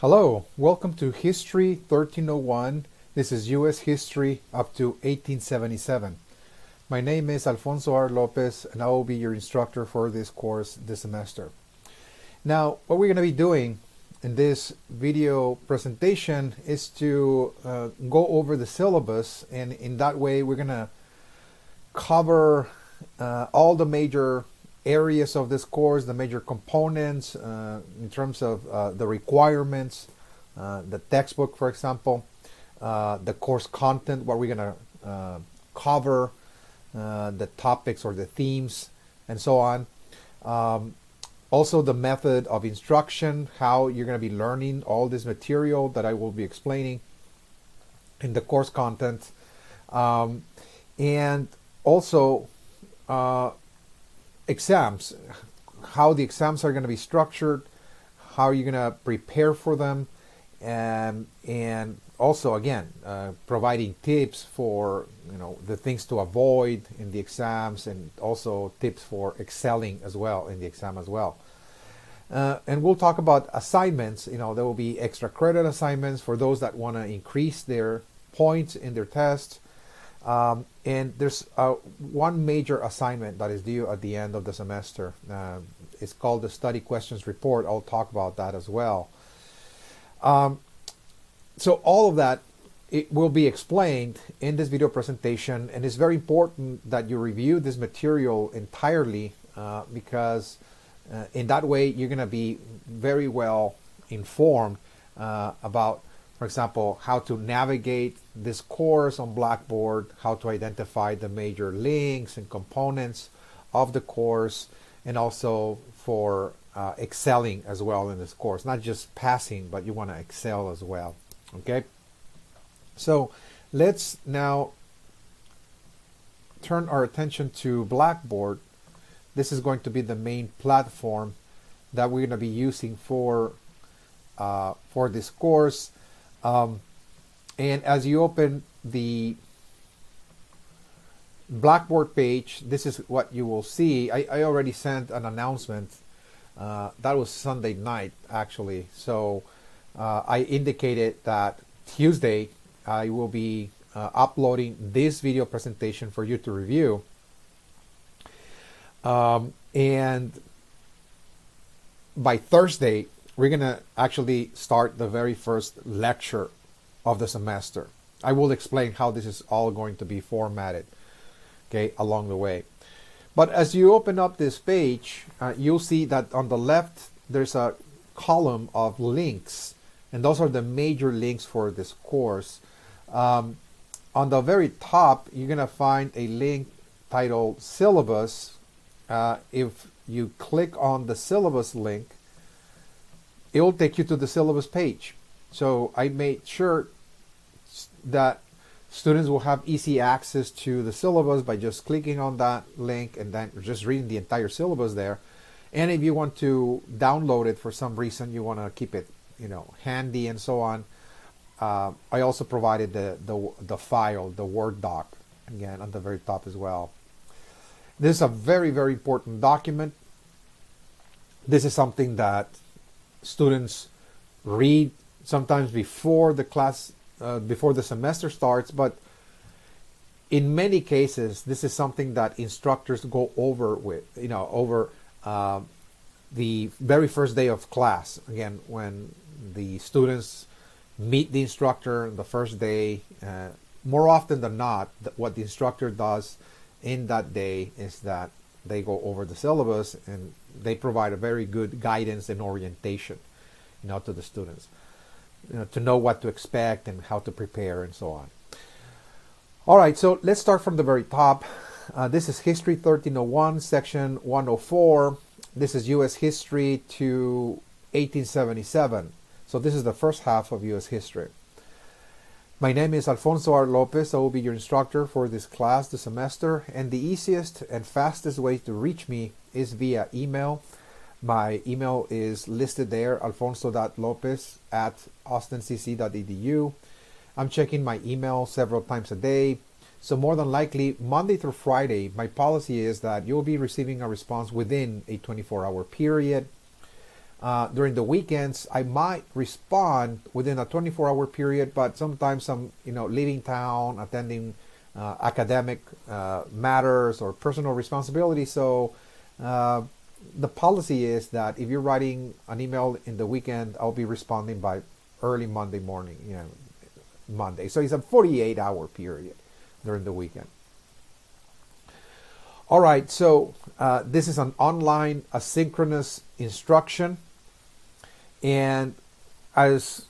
Hello, welcome to History 1301. This is U.S. history up to 1877. My name is Alfonso R. Lopez, and I will be your instructor for this course this semester. Now, what we're going to be doing in this video presentation is to go over the syllabus, and in that way we're going to cover all the major areas of this course, the major components in terms of the requirements, the textbook, for example, the course content, what we're going to cover, the topics or the themes, and so on. Also, the method of instruction, how you're going to be learning all this material that I will be explaining in the course content, and also exams, how the exams are going to be structured, how you're going to prepare for them, and also again providing tips for the things to avoid in the exams, and also tips for excelling as well in the exam as well. And we'll talk about assignments. There will be extra credit assignments for those that want to increase their points in their tests. And there's one major assignment that is due at the end of the semester. It's called the Study Questions Report. I'll talk about that as well. So all of that, it will be explained in this video presentation, and it's very important that you review this material entirely because in that way you're going to be very well informed about, for example, how to navigate this course on Blackboard, how to identify the major links and components of the course, and also for excelling as well in this course. Not just passing, but you want to excel as well. Okay? So let's now turn our attention to Blackboard. This is going to be the main platform that we're going to be using for this course. And as you open the Blackboard page, this is what you will see. I already sent an announcement. That was Sunday night, actually. So I indicated that Tuesday I will be uploading this video presentation for you to review. And by Thursday, we're going to actually start the very first lecture of the semester. I will explain how this is all going to be formatted, okay, along the way. But as you open up this page, you'll see that on the left, there's a column of links, and those are the major links for this course. On the very top, you're going to find a link titled Syllabus. If you click on the syllabus link, it will take you to the syllabus page. So I made sure that students will have easy access to the syllabus by just clicking on that link and then just reading the entire syllabus there. And if you want to download it for some reason, you want to keep it handy and so on, I also provided the file, the Word doc, again on the very top as well. This is a very, very important document. This is something that students read sometimes before the class, before the semester starts, but in many cases, this is something that instructors go over with, over the very first day of class. Again, when the students meet the instructor the first day, more often than not, what the instructor does in that day is that they go over the syllabus and they provide a very good guidance and orientation, to the students, to know what to expect and how to prepare and so on. All right, so let's start from the very top. This is History 1301, Section 104. This is U.S. History to 1877. So this is the first half of U.S. History. My name is Alfonso R. Lopez. I will be your instructor for this class this semester, and the easiest and fastest way to reach me is via email. My email is listed there, alfonso.lopez@austincc.edu. I'm checking my email several times a day, so more than likely Monday through Friday, my policy is that you'll be receiving a response within a 24-hour period. During the weekends, I might respond within a 24-hour period, but sometimes I'm, leaving town, attending academic matters or personal responsibilities. So the policy is that if you're writing an email in the weekend, I'll be responding by early Monday morning, Monday. So it's a 48-hour period during the weekend. All right, so this is an online asynchronous instruction. And as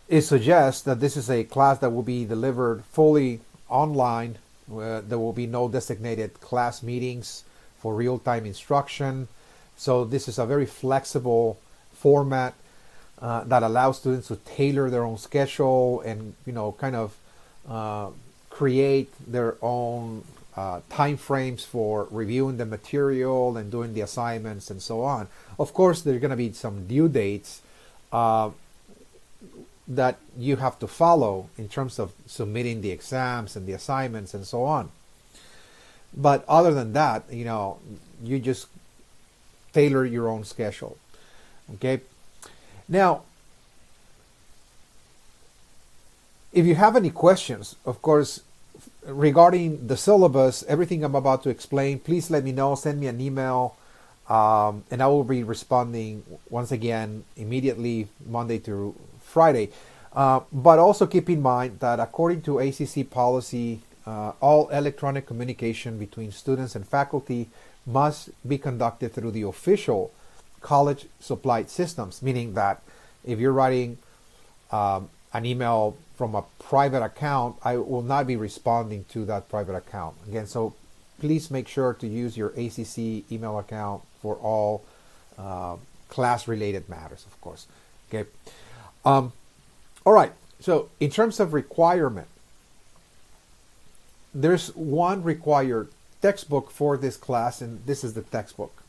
it suggests that this is a class that will be delivered fully online. There will be no designated class meetings for real-time instruction. So this is a very flexible format that allows students to tailor their own schedule and, kind of create their own time frames for reviewing the material and doing the assignments and so on. Of course, there are going to be some due dates that you have to follow in terms of submitting the exams and the assignments and so on. But other than that, you just tailor your own schedule. Okay. Now, if you have any questions, of course, regarding the syllabus, everything I'm about to explain, please let me know. Send me an email, and I will be responding once again immediately Monday through Friday. But also keep in mind that according to ACC policy, all electronic communication between students and faculty must be conducted through the official college supplied systems, meaning that if you're writing an email from a private account, I will not be responding to that private account. Again, so please make sure to use your ACC email account for all class-related matters, of course. Okay. All right. So in terms of requirement, there's one required textbook for this class, and this is the textbook.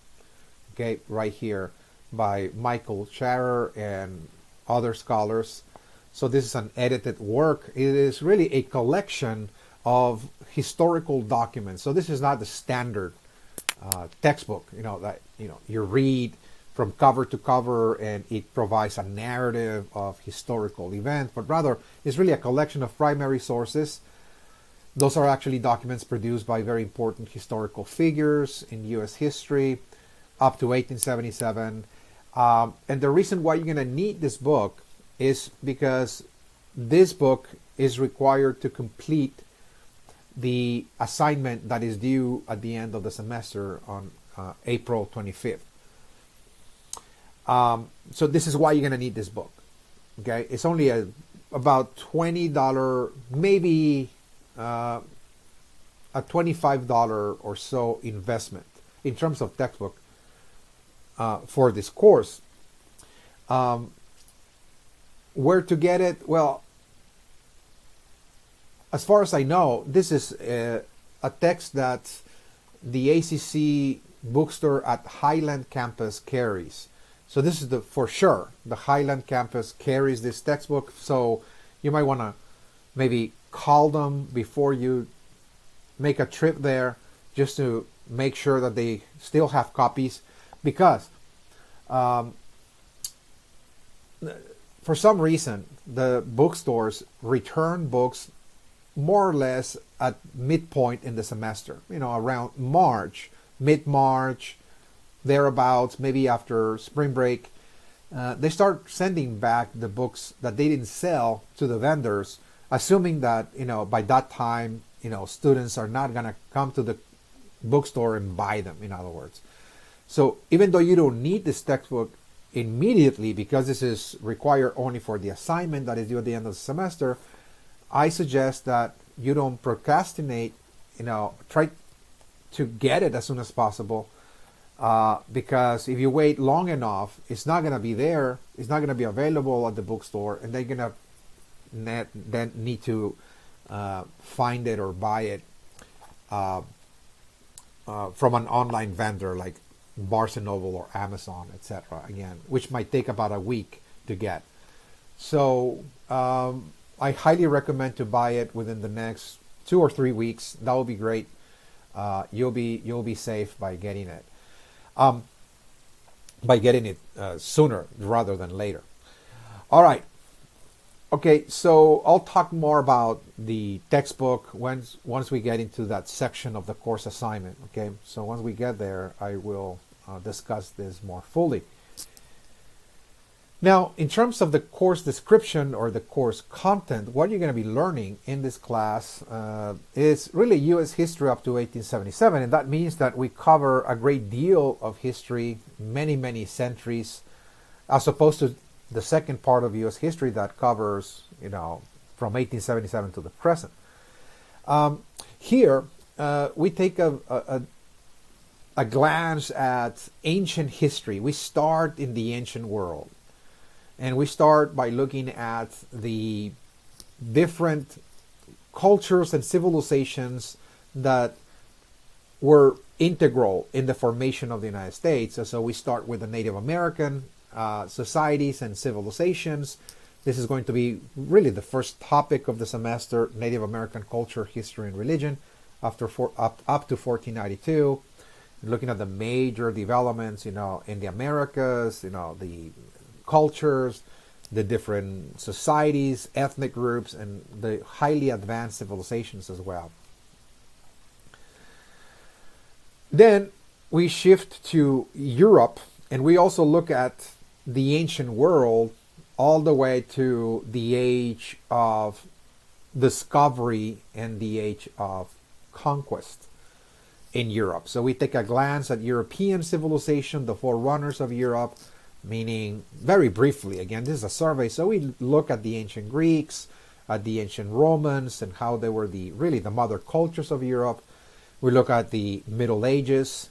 Okay, right here by Michael Sharer and other scholars. So this is an edited work. It is really a collection of historical documents. So this is not the standard textbook, that you read from cover to cover and it provides a narrative of historical events, but rather it's really a collection of primary sources. Those are actually documents produced by very important historical figures in U.S. history up to 1877. And the reason why you're going to need this book is because this book is required to complete the assignment that is due at the end of the semester on April 25th. So this is why you're going to need this book. Okay, it's only about $20, maybe a $25 or so investment in terms of textbook for this course. Where to get it? Well, as far as I know, this is a text that the ACC bookstore at Highland campus carries. So this is for sure, the Highland campus carries this textbook. So you might want to maybe call them before you make a trip there just to make sure that they still have copies, because for some reason the bookstores return books more or less at midpoint in the semester, around March, mid-March, thereabouts, maybe after spring break. They start sending back the books that they didn't sell to the vendors, assuming that by that time students are not going to come to the bookstore and buy them, in other words. So even though you don't need this textbook immediately, because this is required only for the assignment that is due at the end of the semester, I suggest that you don't procrastinate. Try to get it as soon as possible, because if you wait long enough, it's not going to be there. It's not going to be available at the bookstore, and they're going to then need to find it or buy it from an online vendor like Barnes & Noble or Amazon, etc. Again, which might take about a week to get. So I highly recommend to buy it within the next 2 or 3 weeks. That will be great. You'll be safe by getting it. by getting it sooner rather than later. All right. Okay, so I'll talk more about the textbook once we get into that section of the course assignment. Okay, so once we get there, I will discuss this more fully. Now, in terms of the course description or the course content, what you're going to be learning in this class is really U.S. history up to 1877, and that means that we cover a great deal of history, many centuries, as opposed to the second part of U.S. history that covers, from 1877 to the present. Here, we take a glance at ancient history. We start in the ancient world. And we start by looking at the different cultures and civilizations that were integral in the formation of the United States. And so we start with the Native American societies and civilizations. This is going to be really the first topic of the semester, Native American culture, history, and religion, up to 1492. Looking at the major developments, in the Americas, the cultures, the different societies, ethnic groups, and the highly advanced civilizations as well. Then we shift to Europe, and we also look at the ancient world all the way to the age of discovery and the age of conquest in Europe. So we take a glance at European civilization, the forerunners of Europe, meaning very briefly, again, this is a survey, so we look at the ancient Greeks, at the ancient Romans, and how they were the mother cultures of Europe. We look at the Middle Ages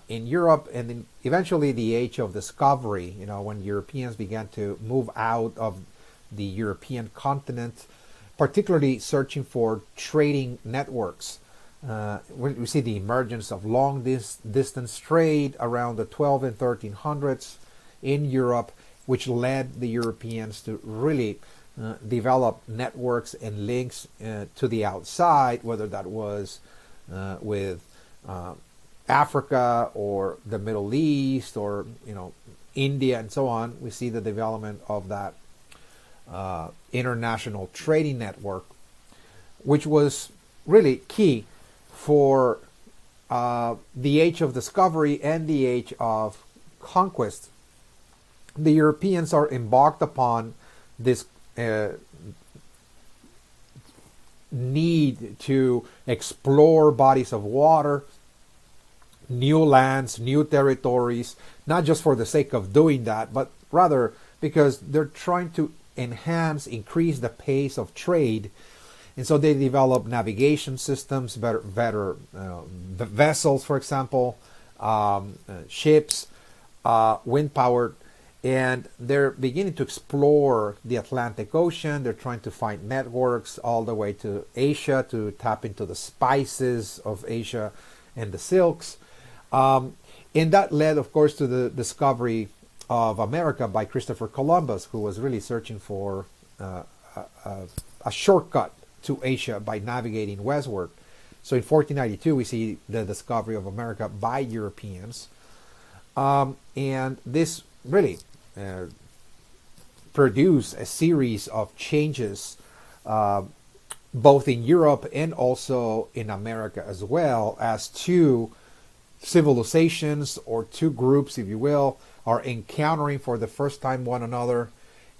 in Europe, and then eventually the age of discovery, when Europeans began to move out of the European continent, particularly searching for trading networks. We see the emergence of long distance trade around the 12 and 1300s in Europe, which led the Europeans to really develop networks and links to the outside, whether that was with Africa or the Middle East or India and so on. We see the development of that international trading network, which was really key for the age of discovery and the age of conquest. The Europeans are embarked upon this need to explore bodies of water, new lands, new territories, not just for the sake of doing that, but rather because they're trying to increase the pace of trade. And so they develop navigation systems, better vessels, for example, ships, wind-powered, and they're beginning to explore the Atlantic Ocean. They're trying to find networks all the way to Asia to tap into the spices of Asia and the silks. And that led, of course, to the discovery of America by Christopher Columbus, who was really searching for a shortcut to Asia by navigating westward. So in 1492, we see the discovery of America by Europeans. And this really produced a series of changes both in Europe and also in America as well, as two civilizations or two groups, if you will, are encountering for the first time one another.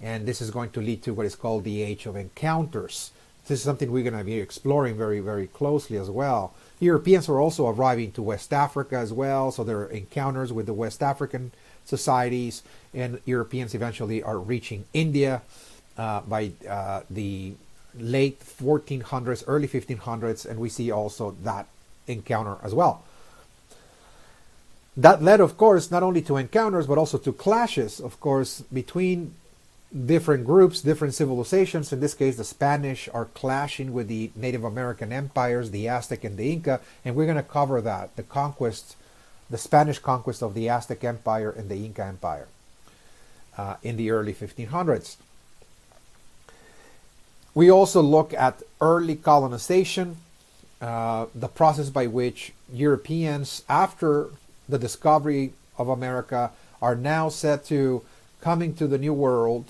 And this is going to lead to what is called the Age of Encounters. This is something we're going to be exploring very closely as well. Europeans are also arriving to West Africa as well, so there are encounters with the West African societies, and Europeans eventually are reaching India by the late 1400s, early 1500s, and we see also that encounter as well. That led, of course, not only to encounters, but also to clashes, of course, between different groups, different civilizations. In this case, the Spanish are clashing with the Native American empires, the Aztec and the Inca, and we're going to cover that, the Spanish conquest of the Aztec Empire and the Inca Empire in the early 1500s. We also look at early colonization, the process by which Europeans, after the discovery of America, are now set to coming to the New World,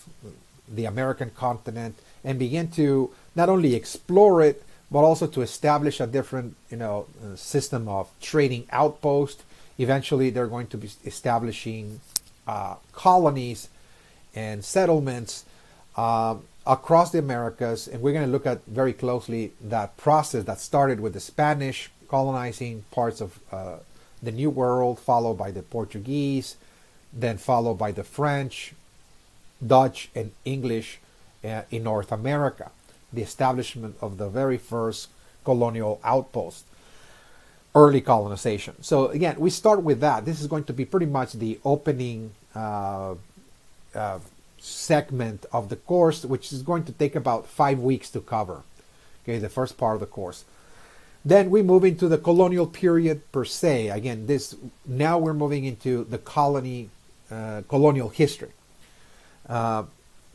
the American continent, and begin to not only explore it, but also to establish a different, system of trading outpost. Eventually, they're going to be establishing colonies and settlements across the Americas, and we're going to look at very closely that process that started with the Spanish colonizing parts of the New World, followed by the Portuguese, then followed by the French, Dutch, and English in North America, the establishment of the very first colonial outpost, early colonization. So again, we start with that. This is going to be pretty much the opening segment of the course, which is going to take about 5 weeks to cover. Okay, the first part of the course. Then we move into the colonial period per se. Again, now we're moving into the colonial history.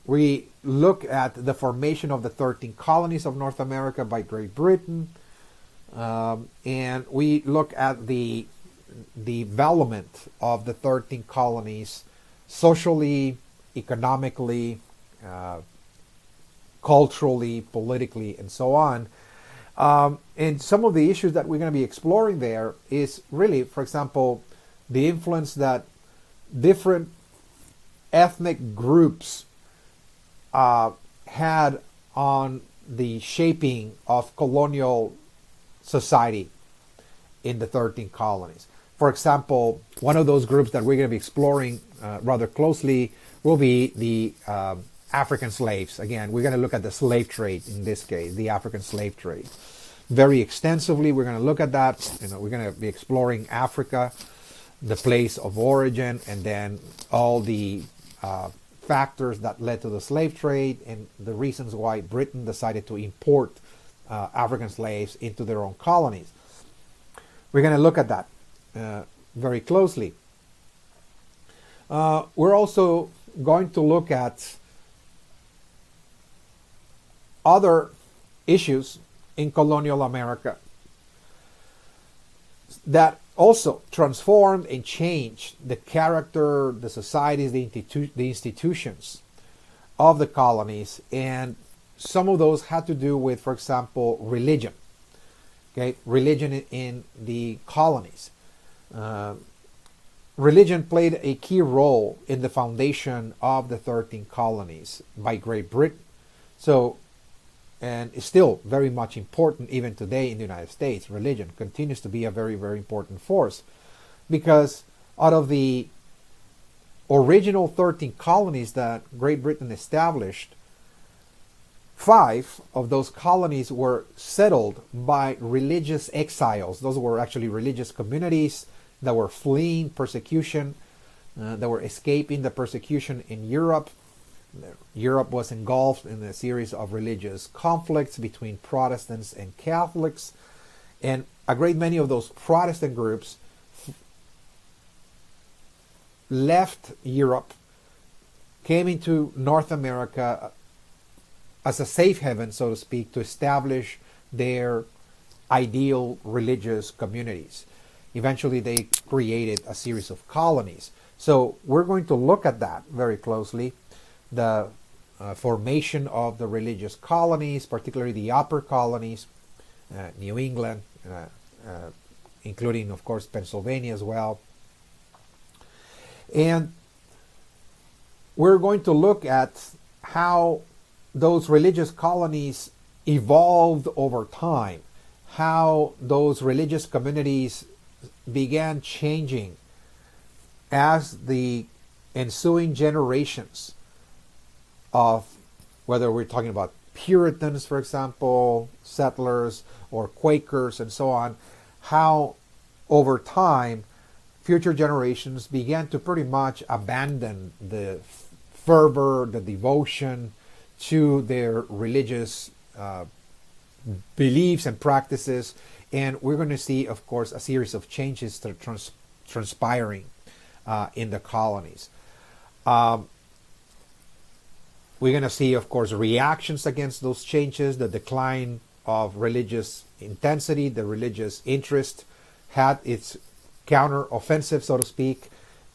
We look at the formation of the 13 colonies of North America by Great Britain, and we look at the development of the 13 colonies socially, economically, culturally, politically, and so on. And some of the issues that we're going to be exploring there is really, for example, the influence that different ethnic groups had on the shaping of colonial society in the 13 colonies. For example, one of those groups that we're going to be exploring rather closely will be the African slaves. Again, we're going to look at the slave trade in this case, the African slave trade. Very extensively, we're going to look at that. We're going to be exploring Africa, the place of origin, and then all the factors that led to the slave trade and the reasons why Britain decided to import African slaves into their own colonies. We're going to look at that very closely. We're also going to look at other issues in colonial America that also transformed and changed the character, the societies, the institutions of the colonies. And some of those had to do with, for example, religion. Okay, religion in the colonies. Religion played a key role in the foundation of the 13 colonies by Great Britain. So, and it's still very much important even today in the United States. Religion continues to be a very, very important force, because out of the original 13 colonies that Great Britain established, 5 of those colonies were settled by religious exiles. Those were actually religious communities that were fleeing persecution, that were escaping the persecution in Europe. Europe was engulfed in a series of religious conflicts between Protestants and Catholics, and a great many of those Protestant groups left Europe, came into North America as a safe haven, so to speak, to establish their ideal religious communities. Eventually, they created a series of colonies. So we're going to look at that very closely. The formation of the religious colonies, particularly the upper colonies, New England, including, of course, Pennsylvania as well. And we're going to look at how those religious colonies evolved over time, how those religious communities began changing as the ensuing generations of, whether we're talking about Puritans, for example, settlers, or Quakers, and so on, how over time future generations began to pretty much abandon the fervor, the devotion to their religious beliefs and practices. And we're going to see, of course, a series of changes that are transpiring in the colonies. We're going to see, of course, reactions against those changes. The decline of religious intensity, the religious interest had its counter-offensive, so to speak,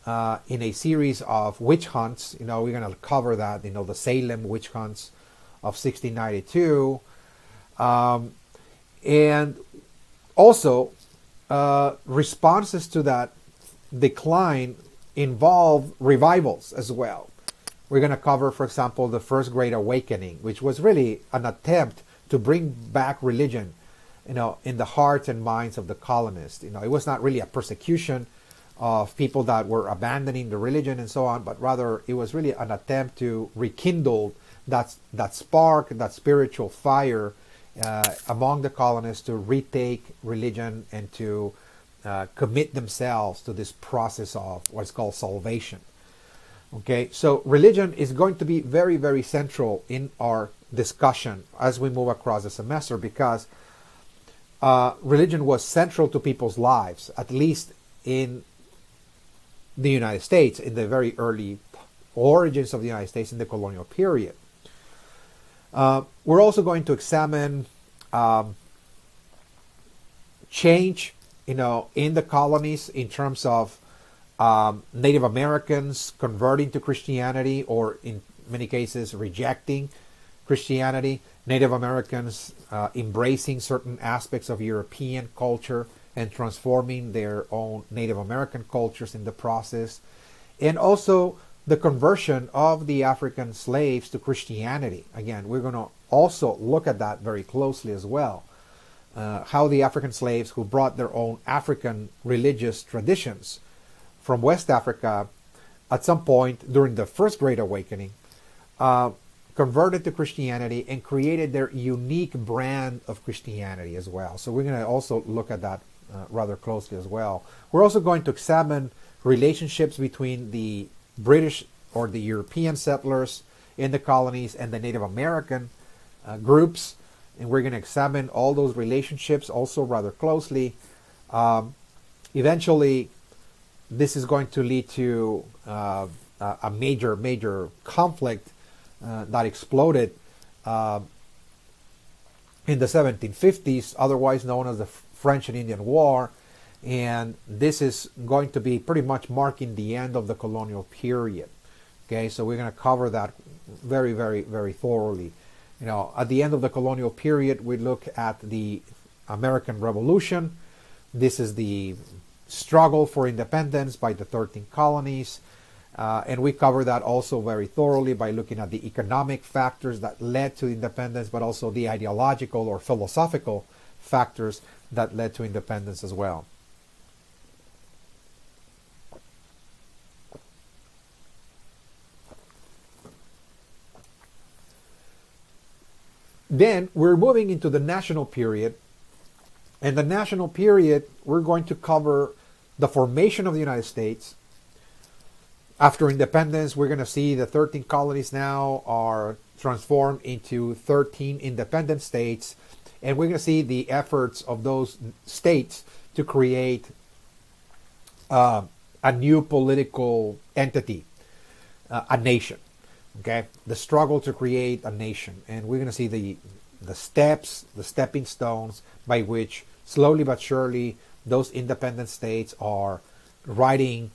in a series of witch hunts. We're going to cover that, the Salem witch hunts of 1692. And also, responses to that decline involve revivals as well. We're going to cover, for example, the First Great Awakening, which was really an attempt to bring back religion, in the hearts and minds of the colonists. It was not really a persecution of people that were abandoning the religion and so on, but rather it was really an attempt to rekindle that spark, that spiritual fire among the colonists to retake religion and to commit themselves to this process of what's called salvation. Okay, so religion is going to be very, very central in our discussion as we move across the semester, because religion was central to people's lives, at least in the United States, in the very early origins of the United States in the colonial period. We're also going to examine change, in the colonies in terms of Native Americans converting to Christianity, or in many cases rejecting Christianity, Native Americans embracing certain aspects of European culture and transforming their own Native American cultures in the process, and also the conversion of the African slaves to Christianity. Again, we're going to also look at that very closely as well. How the African slaves who brought their own African religious traditions from West Africa at some point during the First Great Awakening converted to Christianity and created their unique brand of Christianity as well. So we're going to also look at that rather closely as well. We're also going to examine relationships between the British or the European settlers in the colonies and the Native American groups, and we're going to examine all those relationships also rather closely. Eventually, this is going to lead to a major conflict that exploded in the 1750s, otherwise known as the French and Indian War. And this is going to be pretty much marking the end of the colonial period. Okay, so we're going to cover that very, very, very thoroughly. At the end of the colonial period, we look at the American Revolution. This is the struggle for independence by the 13 colonies. And we cover that also very thoroughly by looking at the economic factors that led to independence, but also the ideological or philosophical factors that led to independence as well. Then we're moving into the national period. And the national period, we're going to cover the formation of the United States. After independence, we're going to see the 13 colonies now are transformed into 13 independent states. And we're going to see the efforts of those states to create a new political entity, a nation. Okay, the struggle to create a nation, and we're going to see the steps, the stepping stones by which slowly but surely those independent states are writing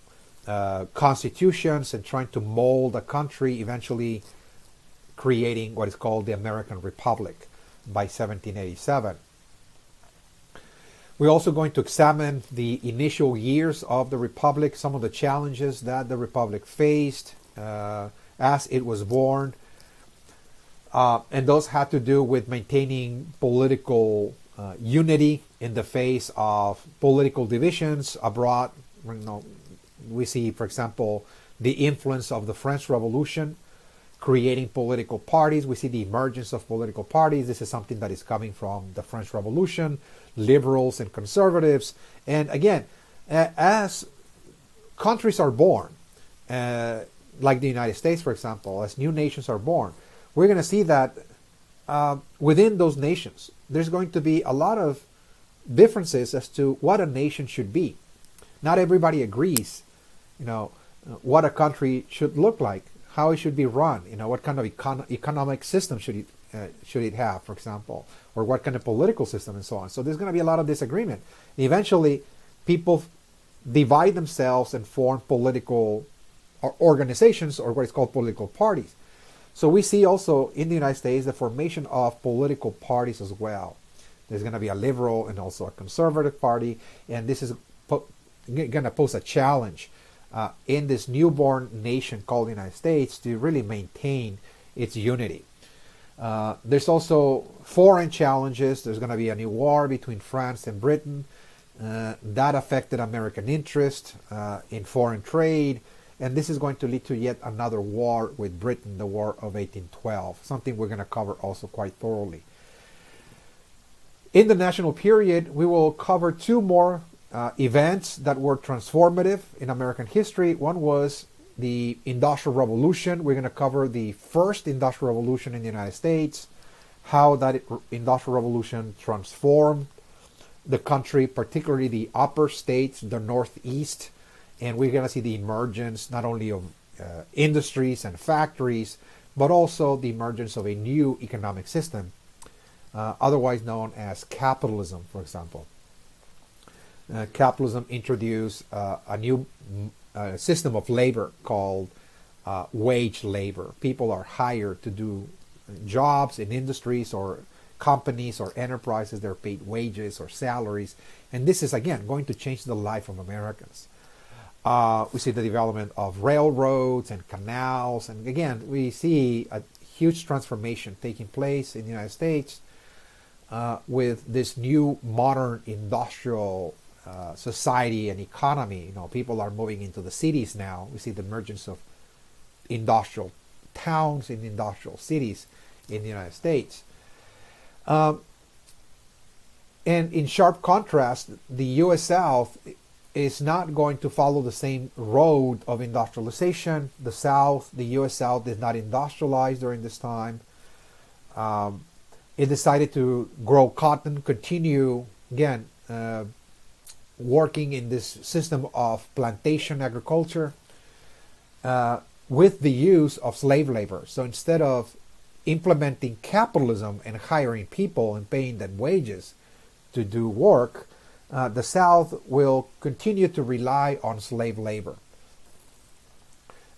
constitutions and trying to mold a country, eventually creating what is called the American Republic by 1787. We're also going to examine the initial years of the Republic, some of the challenges that the Republic faced as it was born. And those had to do with maintaining political unity in the face of political divisions abroad. We see, for example, the influence of the French Revolution creating political parties. We see the emergence of political parties. This is something that is coming from the French Revolution, liberals and conservatives. And again, as countries are born, like the United States, for example, as new nations are born, we're going to see that within those nations, there's going to be a lot of differences as to what a nation should be. Not everybody agrees, what a country should look like, how it should be run, what kind of economic system should it have, for example, or what kind of political system and so on. So there's going to be a lot of disagreement. Eventually, people divide themselves and form political organizations, or what is called political parties. So we see also in the United States the formation of political parties as well. There's going to be a liberal and also a conservative party, and this is going to pose a challenge in this newborn nation called the United States to really maintain its unity. There's also foreign challenges. There's going to be a new war between France and Britain. That affected American interest in foreign trade, and this is going to lead to yet another war with Britain, the War of 1812, something we're going to cover also quite thoroughly. In the national period, we will cover two more events that were transformative in American history. One was the Industrial Revolution. We're going to cover the first Industrial Revolution in the United States, how that Industrial Revolution transformed the country, particularly the upper states, the Northeast, and we're going to see the emergence not only of industries and factories, but also the emergence of a new economic system, otherwise known as capitalism, for example. Capitalism introduced a new system of labor called wage labor. People are hired to do jobs in industries or companies or enterprises. They're paid wages or salaries, and this is again going to change the life of Americans. We see the development of railroads and canals, and again we see a huge transformation taking place in the United States with this new modern industrial society and economy. People are moving into the cities now. We see the emergence of industrial towns and industrial cities in the United States. And in sharp contrast, the U.S. South is not going to follow the same road of industrialization. The U.S. South did not industrialize during this time. It decided to grow cotton, continue, again, working in this system of plantation agriculture with the use of slave labor. So instead of implementing capitalism and hiring people and paying them wages to do work, the South will continue to rely on slave labor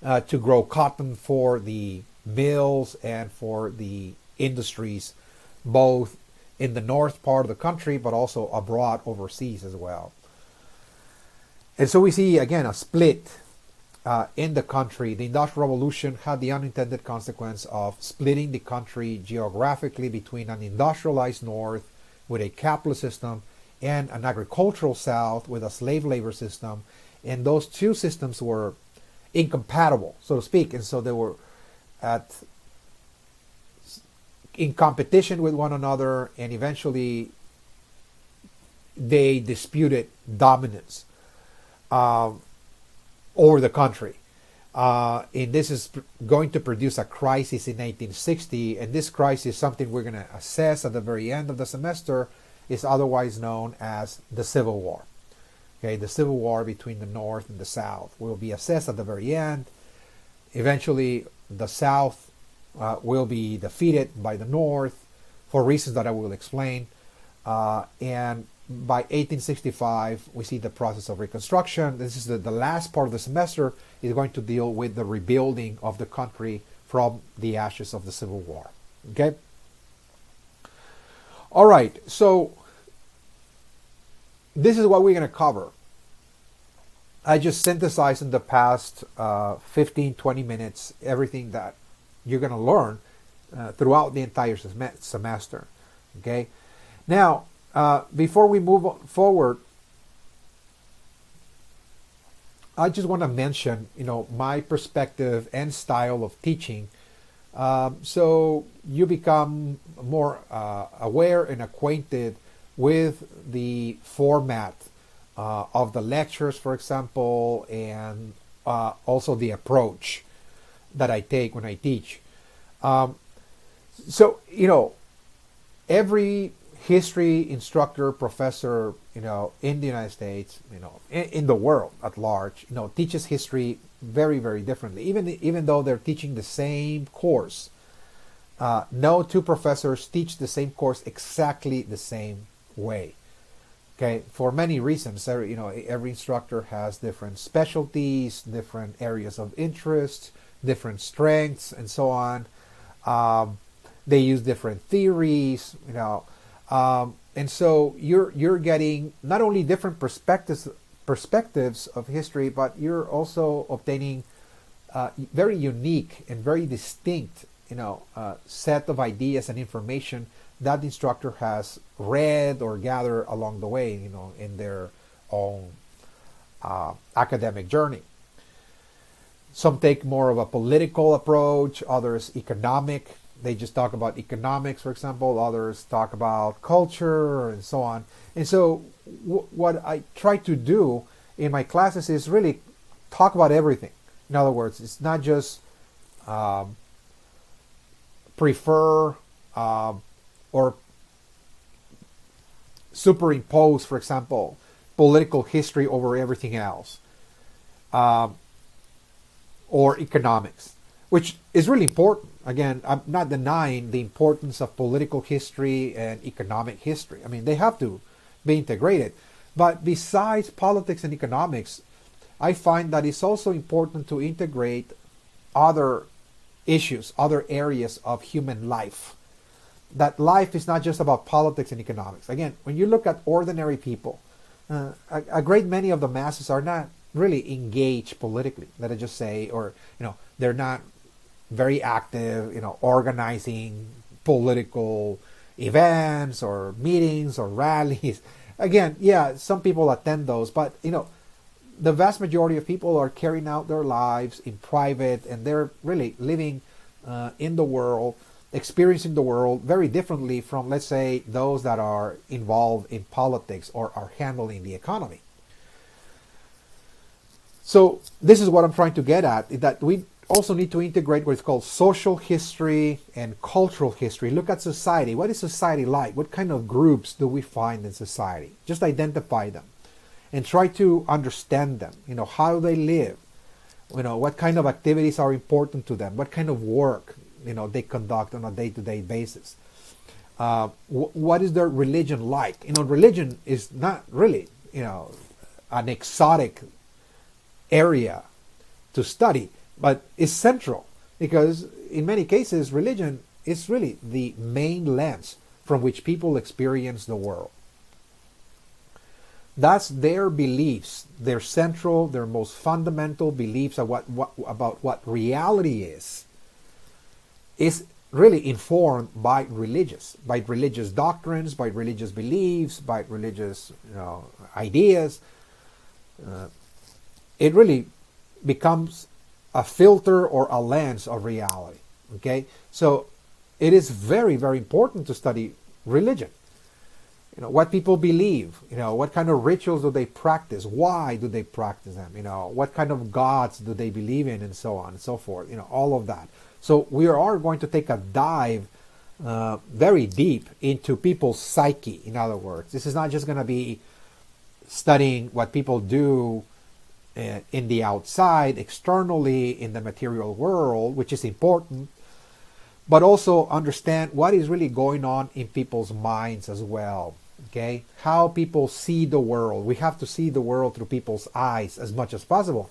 to grow cotton for the mills and for the industries, both in the north part of the country, but also abroad overseas as well. And so we see, again, a split in the country. The Industrial Revolution had the unintended consequence of splitting the country geographically between an industrialized north with a capitalist system and an agricultural south with a slave labor system. And those two systems were incompatible, so to speak. And so they were in competition with one another, and eventually they disputed dominance over the country. And this is going to produce a crisis in 1860, and this crisis, something we're going to assess at the very end of the semester, is otherwise known as the Civil War. Okay, the Civil War between the North and the South will be assessed at the very end. Eventually, the South will be defeated by the North for reasons that I will explain. And by 1865, we see the process of Reconstruction. This is the last part of the semester is going to deal with the rebuilding of the country from the ashes of the Civil War. Okay? All right, so this is what we're going to cover. I just synthesized in the past 15, 20 minutes everything that you're going to learn throughout the entire semester. Okay? Now, before we move forward, I just want to mention, my perspective and style of teaching, so you become more aware and acquainted with the format of the lectures, for example, and also the approach that I take when I teach. So, every history instructor, professor, in the United States, in the world at large, teaches history very, very differently. Even though they're teaching the same course, no two professors teach the same course exactly the same way. Okay, for many reasons. Every instructor has different specialties, different areas of interest, different strengths, and so on. They use different theories, and so you're getting not only different perspectives of history, but you're also obtaining very unique and very distinct, set of ideas and information that the instructor has read or gathered along the way, in their own academic journey. Some take more of a political approach, others economic. They just talk about economics, for example. Others talk about culture and so on. And so what I try to do in my classes is really talk about everything. In other words, it's not just prefer or superimpose, for example, political history over everything else, or economics, which is really important. Again, I'm not denying the importance of political history and economic history. I mean, they have to be integrated. But besides politics and economics, I find that it's also important to integrate other issues, other areas of human life. That life is not just about politics and economics. Again, when you look at ordinary people, a great many of the masses are not really engaged politically, let us just say, or they're not very active, organizing political events or meetings or rallies. Again, yeah, some people attend those, but the vast majority of people are carrying out their lives in private, and they're really living in the world, experiencing the world very differently from, let's say, those that are involved in politics or are handling the economy. So this is what I'm trying to get at, that we also need to integrate what is called social history and cultural history. Look at society. What is society like? What kind of groups do we find in society? Just identify them and try to understand them. How they live. What kind of activities are important to them. What kind of work they conduct on a day-to-day basis. What is their religion like? Religion is not really an exotic area to study, but is central, because in many cases religion is really the main lens from which people experience the world. That's their beliefs, their central, their most fundamental beliefs about what reality is really informed by religious doctrines, by religious beliefs, by religious ideas. It really becomes a filter or a lens of reality. Okay, so it is very, very important to study religion. What people believe. What kind of rituals do they practice? Why do they practice them? What kind of gods do they believe in, and so on and so forth. All of that. So we are going to take a dive very deep into people's psyche. In other words, this is not just going to be studying what people do in the outside, externally, in the material world, which is important, but also understand what is really going on in people's minds as well. Okay, how people see the world. We have to see the world through people's eyes as much as possible.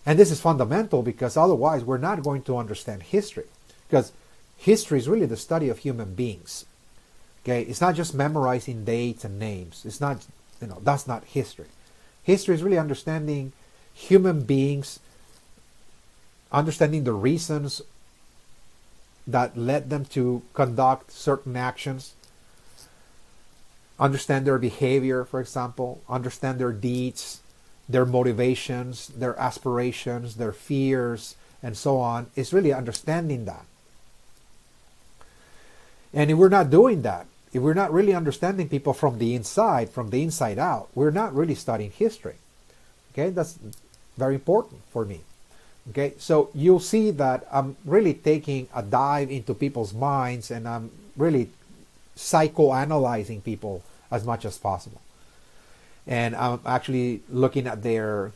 And this is fundamental, because otherwise we're not going to understand history. Because history is really the study of human beings. Okay, it's not just memorizing dates and names. It's not, that's not history. History is really understanding human beings, understanding the reasons that led them to conduct certain actions, understand their behavior, for example, understand their deeds, their motivations, their aspirations, their fears, and so on. It's really understanding that. And if we're not doing that, if we're not really understanding people from the inside out, we're not really studying history. Okay, that's very important for me. Okay, so you'll see that I'm really taking a dive into people's minds, and I'm really psychoanalyzing people as much as possible. And I'm actually looking at their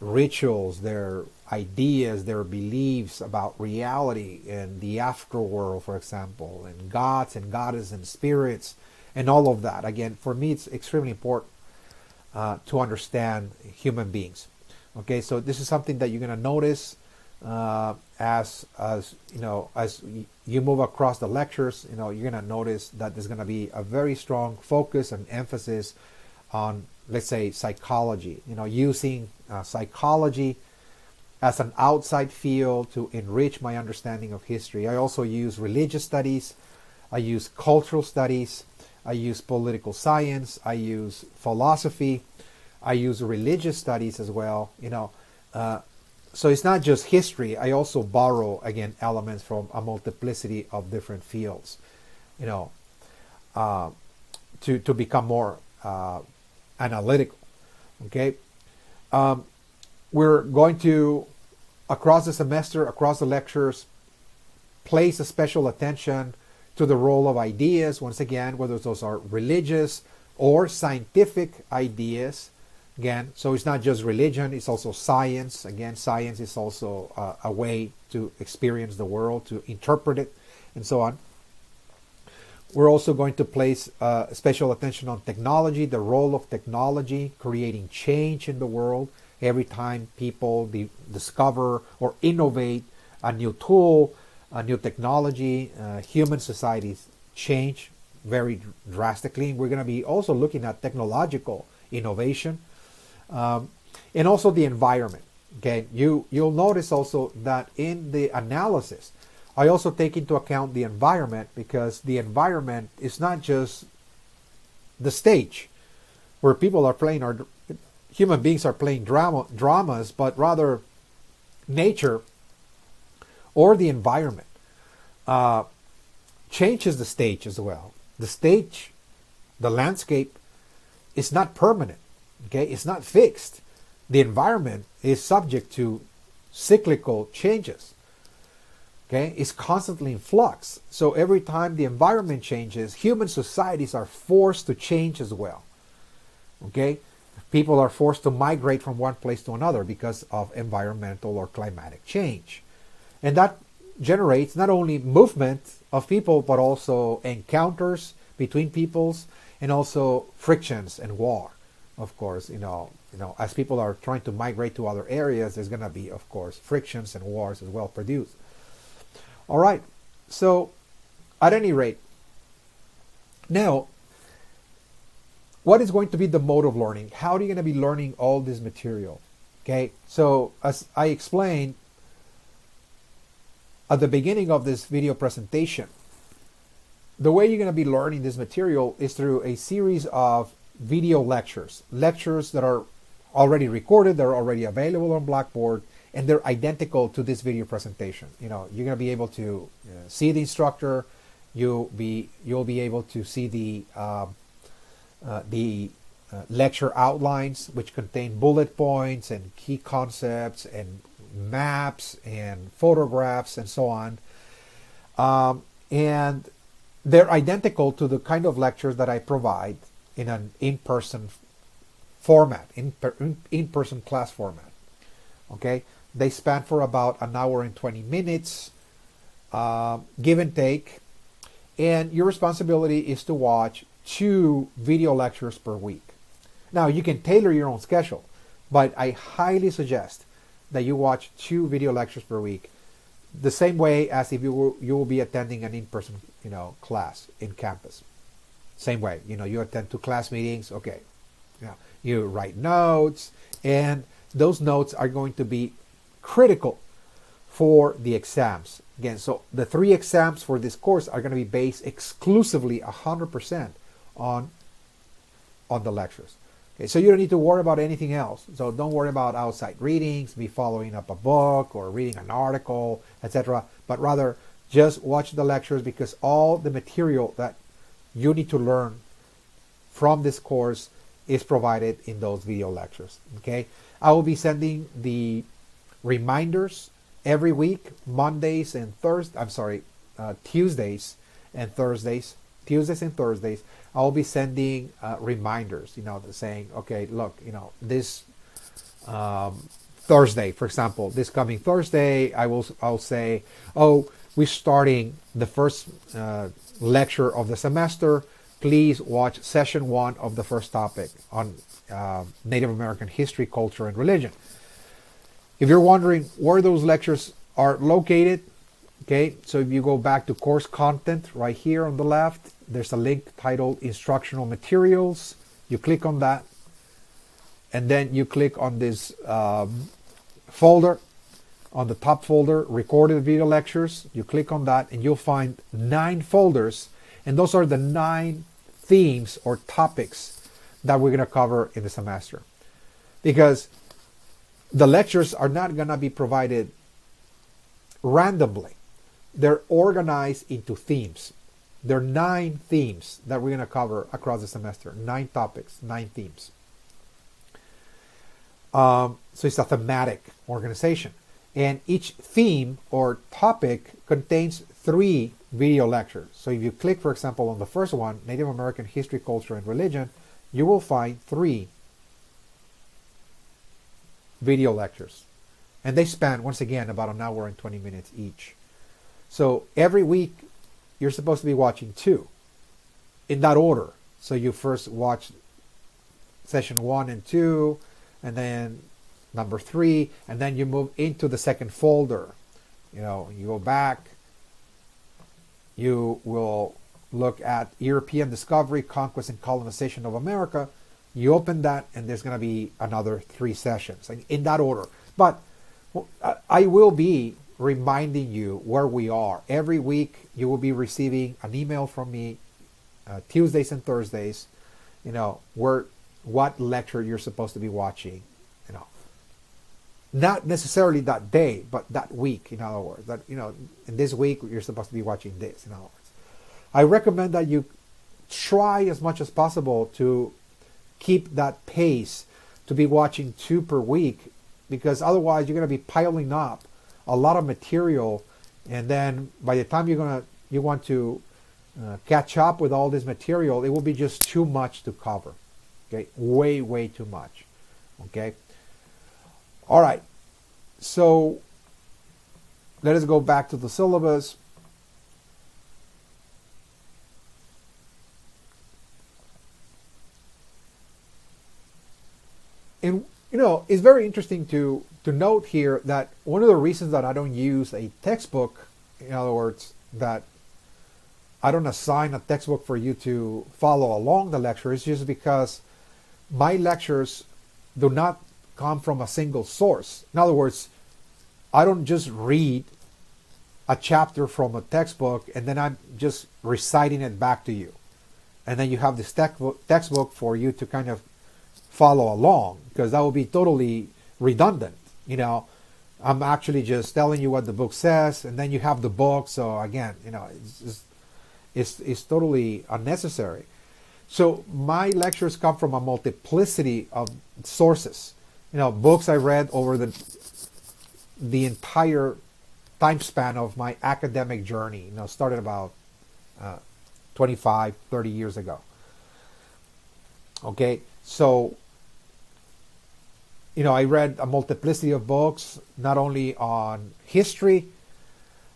rituals, their ideas, their beliefs about reality and the afterworld, for example, and gods and goddesses and spirits, and all of that. Again, for me, it's extremely important to understand human beings. Okay, so this is something that you're going to notice as you know, as you move across the lectures. You know, you're going to notice that there's going to be a very strong focus and emphasis on, let's say, psychology. You know, using psychology as an outside field to enrich my understanding of history. I also use religious studies, I use cultural studies, I use political science, I use philosophy, I use religious studies as well. You know, so it's not just history. I also borrow, again, elements from a multiplicity of different fields, you know, to become more analytical. Okay, we're going to, across the semester, across the lectures, place a special attention to the role of ideas, once again, whether those are religious or scientific ideas. Again, so it's not just religion, it's also science. Again, science is also a way to experience the world, to interpret it, and so on. We're also going to place special attention on technology, the role of technology creating change in the world. Every time people discover or innovate a new tool, a new technology, human societies change very drastically. We're going to be also looking at technological innovation, and also the environment. Okay, you'll notice also that in the analysis, I also take into account the environment, because the environment is not just the stage where people are playing, or human beings are playing dramas, but rather nature or the environment changes the stage as well. The stage, the landscape, is not permanent. Okay, it's not fixed. The environment is subject to cyclical changes. Okay, it's constantly in flux. So every time the environment changes, human societies are forced to change as well. Okay, people are forced to migrate from one place to another because of environmental or climatic change, and that generates not only movement of people, but also encounters between peoples, and also frictions and war. Of course, you know, as people are trying to migrate to other areas, there's going to be, of course, frictions and wars as well produced. All right. So, at any rate, now, what is going to be the mode of learning? How are you going to be learning all this material? Okay. So, as I explained at the beginning of this video presentation, the way you're going to be learning this material is through a series of video lectures that are already recorded, they're already available on Blackboard, and they're identical to this video presentation. You know, you're going to be able to see the instructor, you'll be able to see the lecture outlines, which contain bullet points and key concepts and maps and photographs and so on, and they're identical to the kind of lectures that I provide in an in-person format, in-person class format. Okay, they span for about an hour and 20 minutes, give and take, and your responsibility is to watch 2 video lectures per week. Now, you can tailor your own schedule, but I highly suggest that you watch 2 video lectures per week, the same way as if you will be attending an in-person, class in campus. Same way, you attend 2 class meetings. Okay, you write notes, and those notes are going to be critical for the exams. Again, so the 3 exams for this course are going to be based exclusively 100% on the lectures. Okay, so you don't need to worry about anything else. So don't worry about outside readings, me following up a book or reading an article, etc. But rather just watch the lectures, because all the material that you need to learn from this course is provided in those video lectures. Okay, I will be sending the reminders every week, Tuesdays and Thursdays. I will be sending reminders, saying, okay, look, this Thursday, for example, this coming Thursday, I'll say, oh, we're starting the first lecture of the semester please watch session 1 of the first topic on Native American history, culture, and religion. If you're wondering where those lectures are located, okay, so if you go back to course content right here on the left, there's a link titled Instructional Materials. You click on that, and then you click on this folder, on the top folder, Recorded Video Lectures. You click on that, and you'll find 9 folders, and those are the 9 themes or topics that we're going to cover in the semester. Because the lectures are not going to be provided randomly. They're organized into themes. There are 9 themes that we're going to cover across the semester. 9 topics, 9 themes. So it's a thematic organization. And each theme or topic contains 3 video lectures. So if you click, for example, on the first one, Native American History, Culture, and Religion, you will find 3 video lectures. And they span, once again, about an hour and 20 minutes each. So every week, you're supposed to be watching 2 in that order. So you first watch session 1 and 2, and then number 3, and then you move into the second folder. You know, you go back, you will look at European discovery, conquest, and colonization of America. You open that, and there's going to be another 3 sessions in that order. But I will be reminding you where we are. Every week, you will be receiving an email from me, Tuesdays and Thursdays, you know, what lecture you're supposed to be watching, you know. Not necessarily that day, but that week, in other words. That, you know, in this week, you're supposed to be watching this, in other words. I recommend that you try as much as possible to keep that pace, to be watching 2 per week, because otherwise you're going to be piling up a lot of material, and then by the time you want to catch up with all this material, it will be just too much to cover. Okay, way too much. Okay. All right. So let us go back to the syllabus. And you know, it's very interesting to note here that one of the reasons that I don't use a textbook, in other words, that I don't assign a textbook for you to follow along the lecture, is just because my lectures do not come from a single source. In other words, I don't just read a chapter from a textbook and then I'm just reciting it back to you. And then you have this textbook for you to kind of follow along, because that would be totally redundant. You know, I'm actually just telling you what the book says, and then you have the book. So again, you know, it's totally unnecessary. So my lectures come from a multiplicity of sources. You know, books I read over the entire time span of my academic journey. You know, started about 25, 30 years ago. Okay, so you know, I read a multiplicity of books, not only on history,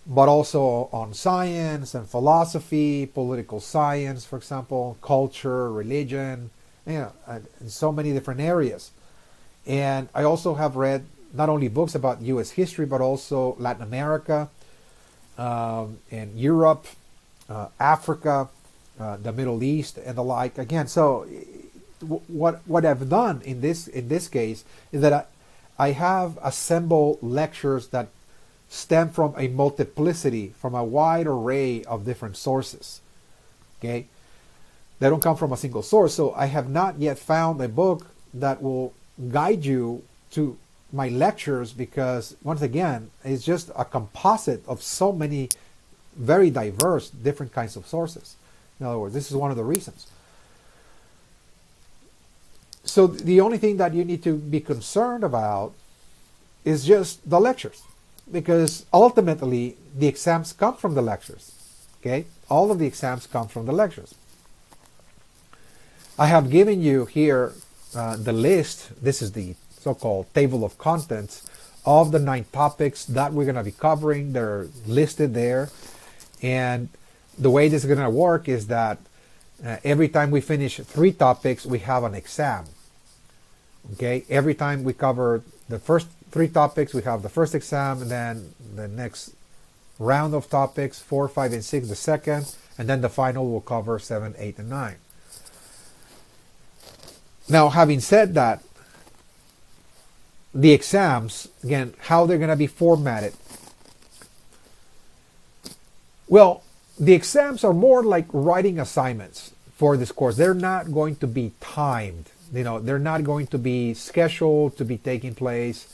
but also on science and philosophy, political science, for example, culture, religion, you know, in so many different areas. And I also have read not only books about U.S. history, but also Latin America, and Europe, Africa, the Middle East, and the like. Again, so what I've done in this case is that I have assembled lectures that stem from a multiplicity, from a wide array of different sources. Okay, they don't come from a single source. So I have not yet found a book that will guide you to my lectures, because once again, it's just a composite of so many very diverse different kinds of sources. In other words, this is one of the reasons. So the only thing that you need to be concerned about is just the lectures, because ultimately the exams come from the lectures. Okay, all of the exams come from the lectures. I have given you here the list. This is the so-called table of contents of the 9 topics that we're going to be covering. They're listed there, and the way this is going to work is that Every time we finish 3 topics, we have an exam. Okay, every time we cover the first 3 topics, we have the first exam, and then the next round of topics, 4, 5, and 6, the second, and then the final will cover 7, 8, and 9. Now, having said that, the exams, again, how they're going to be formatted. Well, the exams are more like writing assignments for this course. They're not going to be timed. They're not going to be scheduled to be taking place,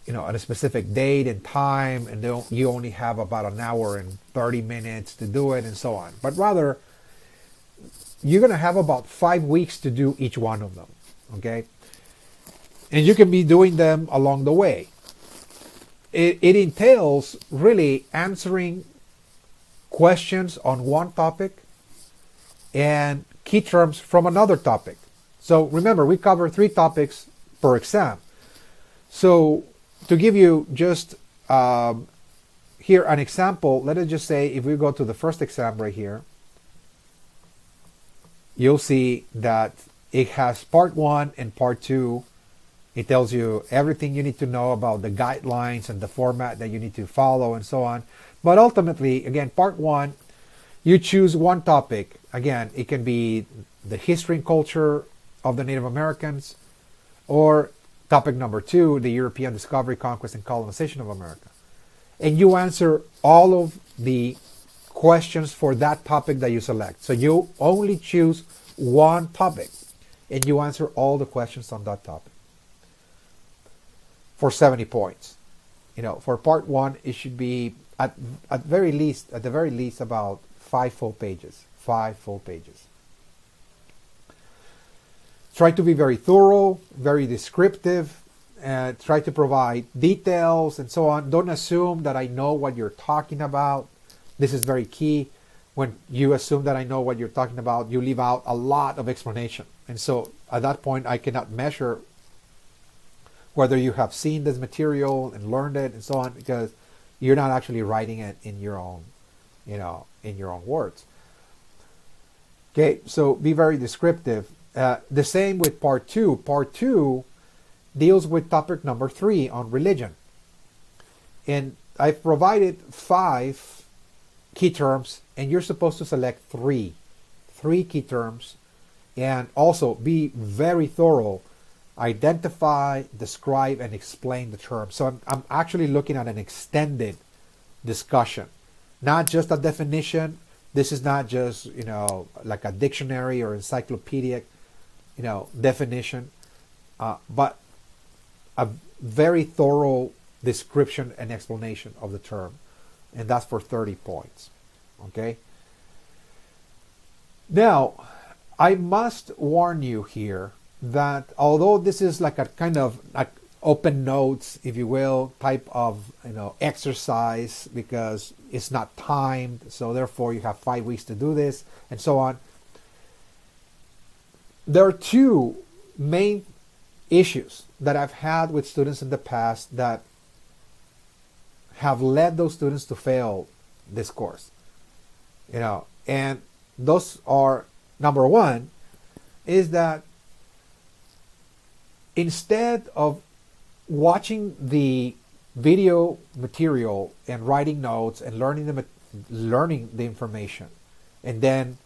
at a specific date and time, and you only have about an hour and 30 minutes to do it and so on. But rather, you're going to have about 5 weeks to do each one of them, okay? And you can be doing them along the way. It entails really answering questions on one topic and key terms from another topic. So remember, we cover 3 topics per exam. So to give you just here an example, let us just say if we go to the first exam right here, you'll see that it has part 1 and part 2. It tells you everything you need to know about the guidelines and the format that you need to follow and so on. But ultimately, again, part 1, you choose one topic. Again, it can be the history and culture of the Native Americans, or topic number 2, the European discovery, conquest, and colonization of America. And you answer all of the questions for that topic that you select. So you only choose one topic, and you answer all the questions on that topic for 70 points. For part 1, it should be at the very least about 5 full pages. 5 full pages. Try to be very thorough, very descriptive, and try to provide details and so on. Don't assume that I know what you're talking about. This is very key. When you assume that I know what you're talking about, you leave out a lot of explanation. And so at that point, I cannot measure whether you have seen this material and learned it and so on, because you're not actually writing it in your own, in your own words. Okay, so be very descriptive. The same with part 2. Part 2 deals with topic number 3 on religion. And I've provided 5 key terms, and you're supposed to select 3 key terms, and also be very thorough. Identify, describe, and explain the term. So I'm actually looking at an extended discussion, not just a definition. This is not just, like a dictionary or encyclopedic, definition, but a very thorough description and explanation of the term. And that's for 30 points. Okay? Now, I must warn you here that although this is like a kind of like open notes, if you will, type of exercise, because it's not timed, so therefore you have 5 weeks to do this and so on. There are 2 main issues that I've had with students in the past that have led those students to fail this course. And those are, number 1 is that instead of watching the video material and writing notes and learning the information, and then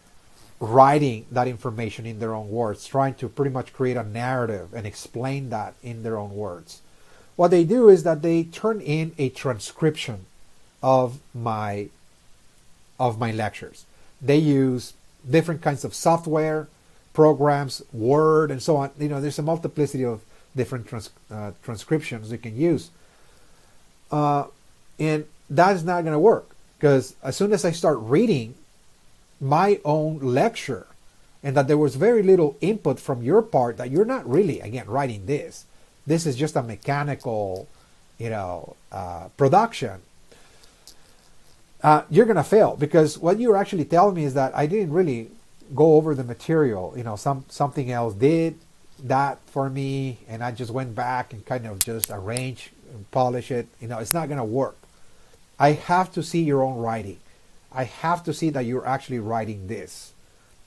writing that information in their own words, trying to pretty much create a narrative and explain that in their own words, what they do is that they turn in a transcription of my lectures. They use different kinds of software, programs, Word, and so on. There's a multiplicity of different transcriptions you can use. And that is not going to work, because as soon as I start reading my own lecture, and that there was very little input from your part, that you're not really, again, writing this. This is just a mechanical, production. You're going to fail, because what you're actually telling me is that I didn't really go over the material. Something else did that for me, and I just went back and kind of just arrange and polish it. It's not going to work. I have to see your own writing. I have to see that you're actually writing this.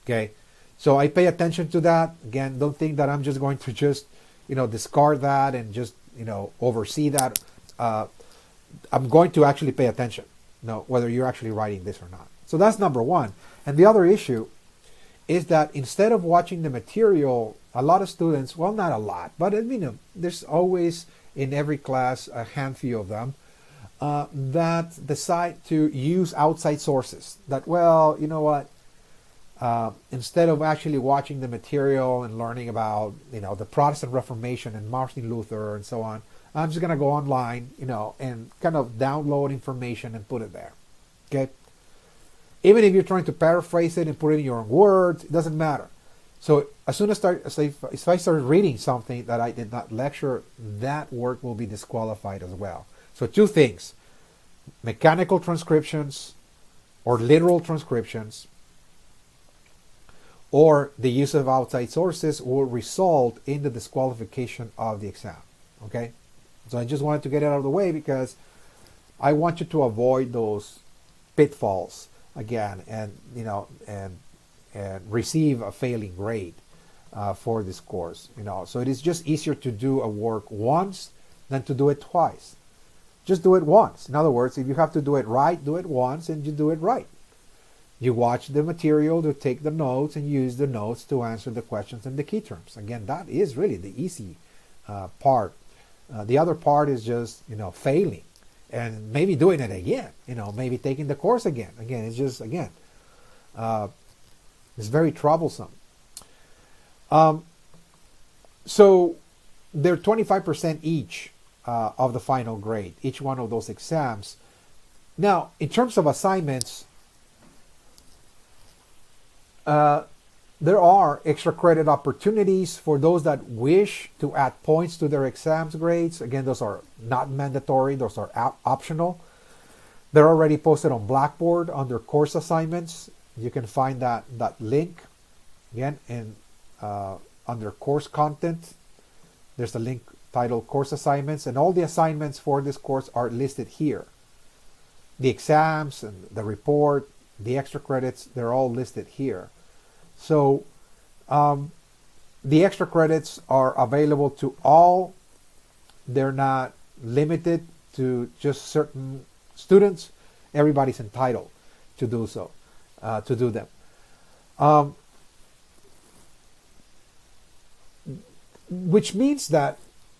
Okay, so I pay attention to that. Again, don't think that I'm just going to just discard that and just oversee that. I'm going to actually pay attention, whether you're actually writing this or not. So that's number one. And the other issue is that instead of watching the material, a lot of students, well, not a lot, but there's always in every class a handful of them that decide to use outside sources. That, well, you know what? Instead of actually watching the material and learning about the Protestant Reformation and Martin Luther and so on, I'm just gonna go online, and kind of download information and put it there. Okay. Even if you're trying to paraphrase it and put it in your own words, it doesn't matter. So as soon as if I start reading something that I did not lecture, that work will be disqualified as well. So two things: mechanical transcriptions or literal transcriptions, or the use of outside sources will result in the disqualification of the exam. Okay? So I just wanted to get it out of the way because I want you to avoid those pitfalls again, and receive a failing grade for this course. So it is just easier to do a work once than to do it twice. Just do it once. In other words, if you have to do it right, do it once and you do it right. You watch the material to take the notes and use the notes to answer the questions and the key terms. Again, that is really the easy part. The other part is just, failing and maybe doing it again, maybe taking the course again. Again, it's just, it's very troublesome. So they're 25% each of the final grade, each one of those exams. Now, in terms of assignments, there are extra credit opportunities for those that wish to add points to their exams grades. Again, those are not mandatory, those are optional. They're already posted on Blackboard under course assignments. You can find that link again in under course content. There's a link titled course assignments, and all the assignments for this course are listed here. The exams and the report, the extra credits, they're all listed here. So the extra credits are available to all. They're not limited to just certain students. Everybody's entitled to do so, to do them. Which means that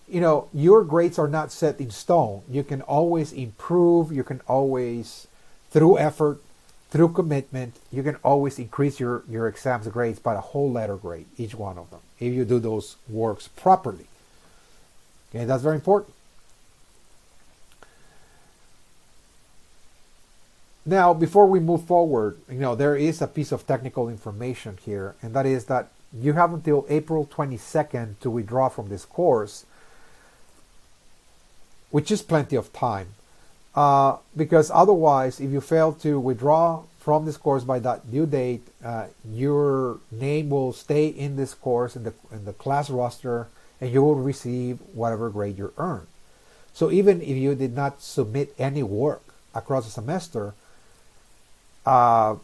your grades are not set in stone. You can always improve. You can always, through effort, through commitment, you can always increase your exams grades by a whole letter grade, each one of them, if you do those works properly. Okay, that's very important. Now, before we move forward, there is a piece of technical information here, and that is that you have until April 22nd to withdraw from this course, which is plenty of time. Because otherwise, if you fail to withdraw from this course by that due date, your name will stay in this course in the class roster, and you will receive whatever grade you earned. So even if you did not submit any work across the semester, I'm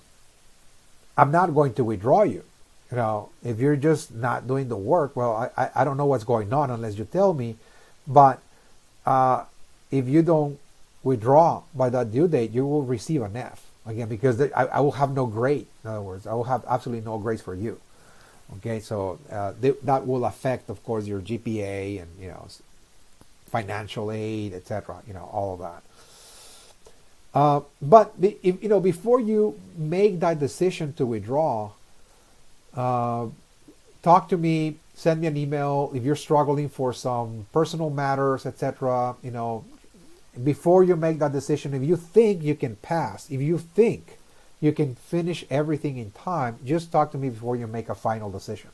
not going to withdraw you. If you're just not doing the work, well, I don't know what's going on unless you tell me. But if you don't withdraw by that due date, you will receive an F. Again, because I will have no grade. In other words, I will have absolutely no grades for you. Okay, so that will affect, of course, your GPA and financial aid, etc. All of that. But if, before you make that decision to withdraw, talk to me. Send me an email if you're struggling for some personal matters, etc. Before you make that decision, if you think you can pass, if you think you can finish everything in time, just talk to me before you make a final decision.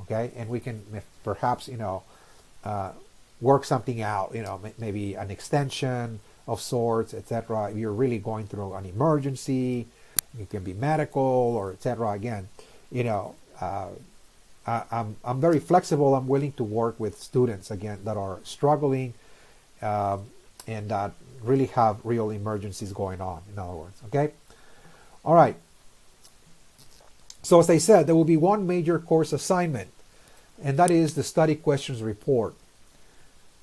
Okay, and we can perhaps work something out. Maybe an extension of sorts, etc. If you're really going through an emergency, it can be medical or etc. Again, I'm very flexible. I'm willing to work with students again that are struggling and that really have real emergencies going on. In other words, okay. All right. So as I said, there will be one major course assignment, and that is the study questions report.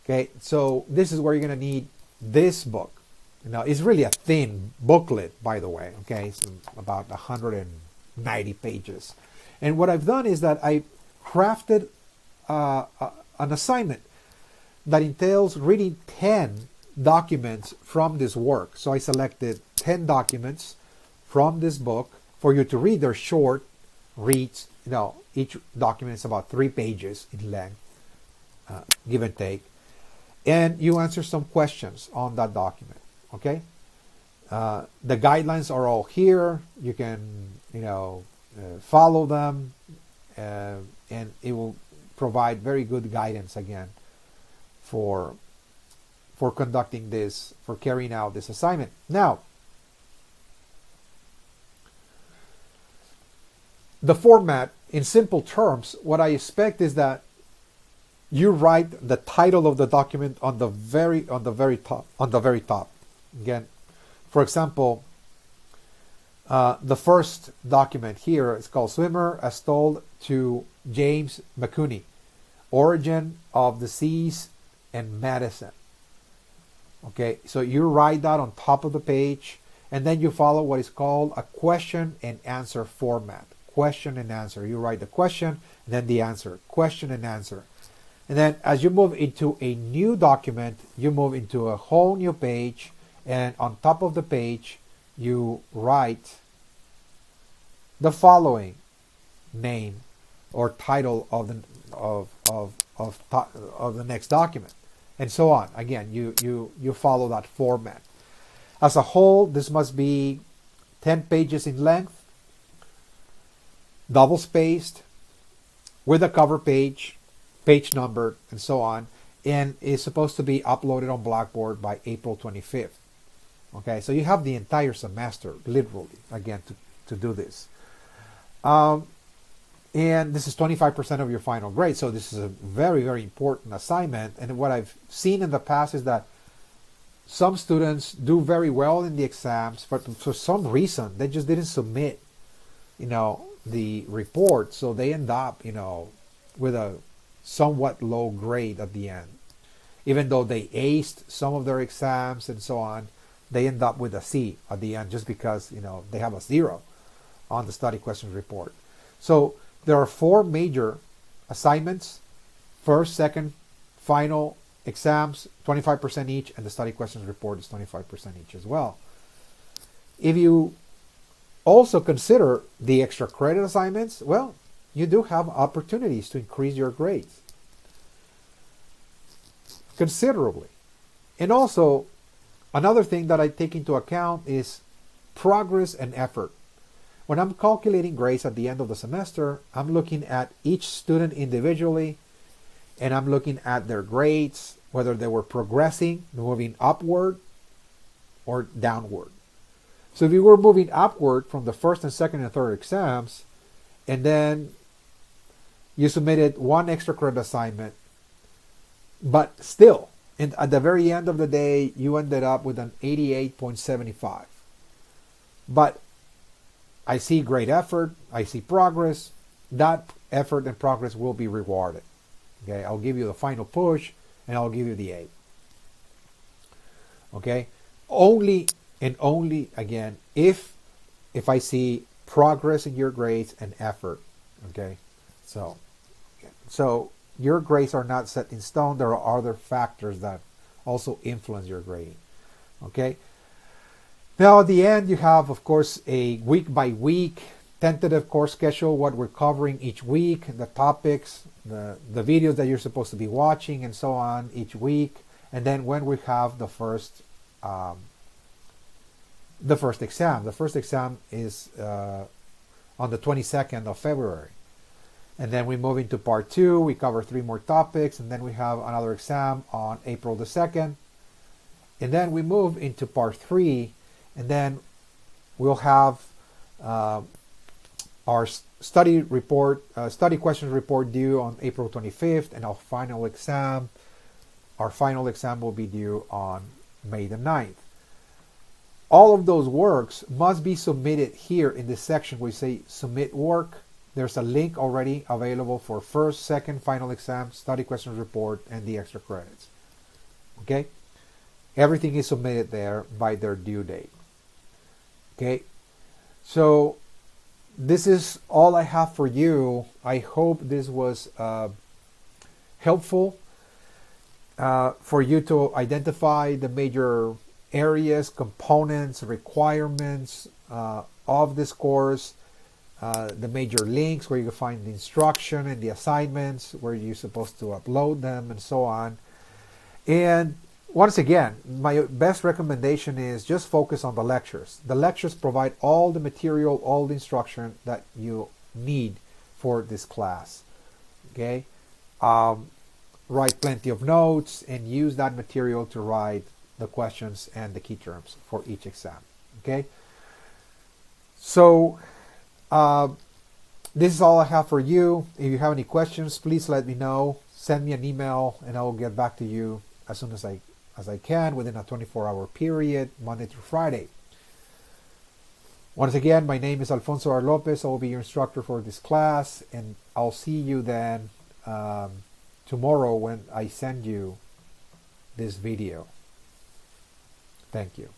Okay, so this is where you're going to need this book. Now, it's really a thin booklet, by the way. Okay, it's about 190 pages. And what I've done is that I crafted an assignment that entails reading 10 documents from this work. So I selected 10 documents from this book for you to read. They're short reads. Each document is about 3 pages in length, give and take. And you answer some questions on that document. Okay? The guidelines are all here. You can, follow them, and it will provide very good guidance again for conducting this, for carrying out this assignment. Now, the format, in simple terms, what I expect is that you write the title of the document on the very top. Again, for example, the first document here is called Swimmer as Told to James McCooney, Origin of Disease and Medicine. Okay, so you write that on top of the page, and then you follow what is called a question and answer format. Question and answer. You write the question and then the answer. Question and answer. And then as you move into a new document, you move into a whole new page, and on top of the page, you write the following name or title of the next document, and so on. Again, you follow that format. As a whole, this must be 10 pages in length, double spaced, with a cover page, page numbered, and so on, and is supposed to be uploaded on Blackboard by April 25th. Okay, so you have the entire semester, literally, again, to do this. And this is 25% of your final grade, so this is a very, very important assignment. And what I've seen in the past is that some students do very well in the exams, but for some reason, they just didn't submit, the report, so they end up, with a somewhat low grade at the end. Even though they aced some of their exams and so on, they end up with a C at the end just because, they have a 0 on the study questions report. So there are 4 major assignments: first, second, final exams, 25% each, and the study questions report is 25% each as well. If you also consider the extra credit assignments, well, you do have opportunities to increase your grades considerably. And also, another thing that I take into account is progress and effort. When I'm calculating grades at the end of the semester, I'm looking at each student individually, and I'm looking at their grades, whether they were progressing, moving upward or downward. So if you were moving upward from the first and second and third exams, and then you submitted 1 extra credit assignment, but still, and at the very end of the day, you ended up with an 88.75. But I see great effort, I see progress. That effort and progress will be rewarded. Okay, I'll give you the final push, and I'll give you the A. Okay, only and only, again, if I see progress in your grades and effort. Okay, so your grades are not set in stone. There are other factors that also influence your grading. Okay, now at the end you have, of course, a week by week tentative course schedule, what we're covering each week, the topics, the videos that you're supposed to be watching, and so on each week. And then when we have the first exam. The first exam is on the 22nd of February. And then we move into part 2. We cover 3 more topics. And then we have another exam on April the 2nd. And then we move into part 3. And then we'll have our study questions report due on April 25th. And our final exam will be due on May the 9th. all of those works must be submitted here in this section where you say submit work. There's a link already available for first, second, final exam, study questions report, and the extra credits. Okay? Everything is submitted there by their due date. Okay? So this is all I have for you. I hope this was helpful for you to identify the major areas, components, requirements of this course, the major links where you can find the instruction and the assignments, where you're supposed to upload them, and so on. And once again, my best recommendation is just focus on the lectures. The lectures provide all the material, all the instruction that you need for this class. Okay? Write plenty of notes and use that material to write the questions and the key terms for each exam. Okay? So, this is all I have for you. If you have any questions, please let me know. Send me an email and I will get back to you as soon as I can within a 24-hour period, Monday through Friday. Once again, my name is Alfonso R. Lopez. I will be your instructor for this class, and I'll see you then tomorrow when I send you this video. Thank you.